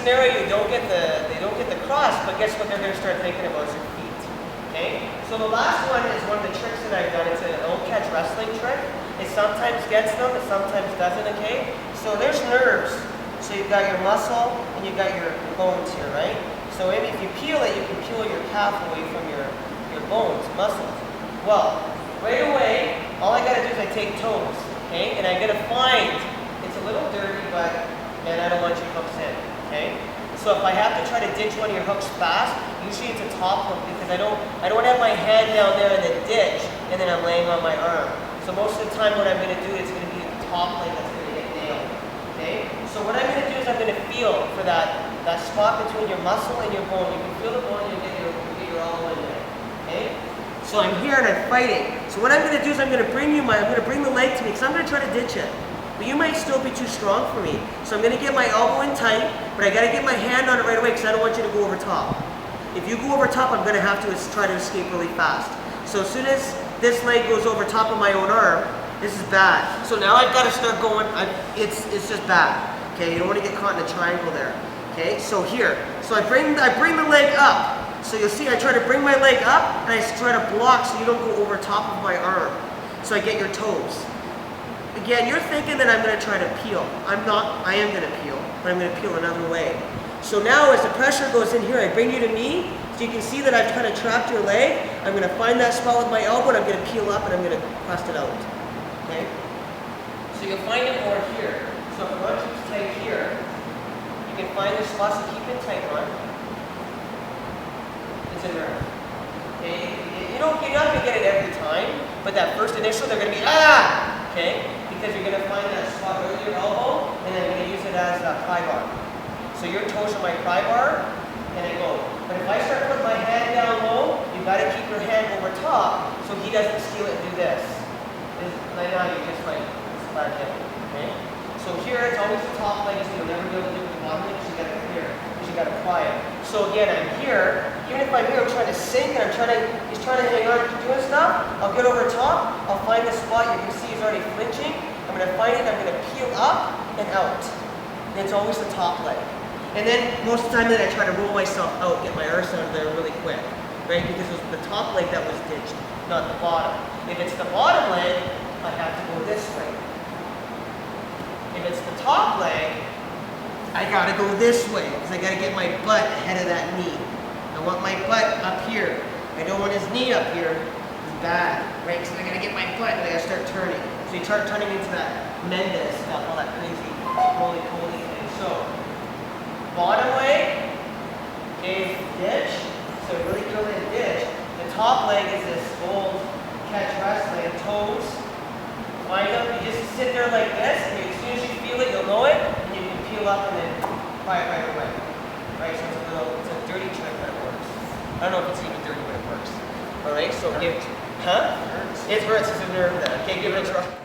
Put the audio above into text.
scenario, they don't get the cross, but guess what they're going to start thinking about is your feet. Okay? So the last one is one of the tricks that I've done. It's an old catch wrestling trick. It sometimes gets them, it sometimes doesn't, okay? So there's nerves. So you've got your muscle and you've got your bones here, right? So if you peel it, you can peel your calf away from your bones, muscles. Well, right away, all I gotta do is I take toes, okay? And I gotta find, it's a little dirty, but, and I don't want your hooks in, okay? So if I have to try to ditch one of your hooks fast, usually it's a top hook because I don't want to have my hand down there in the ditch and then I'm laying on my arm. So most of the time what I'm gonna do, it's gonna be the top leg that's gonna get nailed, okay? So what I'm gonna do is I'm gonna feel for that spot between your muscle and your bone. You can feel the bone and you get your elbow in there, okay? So I'm here and I'm fighting. So what I'm going to do is I'm going to bring the leg to me because I'm going to try to ditch it. But you might still be too strong for me. So I'm going to get my elbow in tight, but I got to get my hand on it right away because I don't want you to go over top. If you go over top, I'm going to have to try to escape really fast. So as soon as this leg goes over top of my own arm, this is bad. So now I've got to start going, it's just bad. Okay, you don't want to get caught in a triangle there. Okay, so here, so I bring the leg up. So you'll see I try to bring my leg up and I try to block so you don't go over top of my arm. So I get your toes. Again, you're thinking that I'm going to try to peel. I'm not, I am going to peel, but I'm going to peel another way. So now as the pressure goes in here, I bring you to me, so you can see that I've kind of trapped your leg. I'm going to find that spot with my elbow and I'm going to peel up and I'm going to crust it out. Okay? So you'll find it more here. So if you want to keep tight here, you can find the spots to keep it tight on. It's a nerve. Okay? You're not going to get it every time, but that first initial, they're going to be, ah! Okay? Because you're going to find that spot right with your elbow, and then you're going to use it as a pry bar. So your toes are my pry bar, and I go. But if I start putting my hand down low, you've got to keep your hand over top, so he doesn't steal it and do this. Right now, you just like splash it. Okay? So here, it's always the top leg, so you'll never be able to do the bottom leg because you got to clear, because you got to pry it. So again, I'm here. Even if I'm here, I'm trying to sink, and he's trying to hang on, doing stuff. I'll get over top. I'll find the spot. You can see he's already flinching. I'm going to find it. I'm going to peel up and out. And it's always the top leg. And then most of the time, then I try to roll myself out, get my arse out of there really quick, right? Because it was the top leg that was ditched, not the bottom. If it's the bottom leg, I have to go this way. If it's the top leg, I gotta go this way because I gotta get my butt ahead of that knee. I want my butt up here. I don't want his knee up here. It's bad, right? So I gotta get my butt and I gotta start turning. So you start turning into that Mendes stuff, all that crazy roly-poly thing. So bottom leg, okay, ditch. So really drill in ditch. The top leg is this old catch wrestling, toes. Wind up, you just sit there like this, and as soon as you feel it, you'll know it, and you can peel up and then pry it right away. Right, so it's a dirty trick, but it works. I don't know if it's even dirty, but it works. Alright, so give, huh? It hurts, it's a nerve there. Okay, give it a try.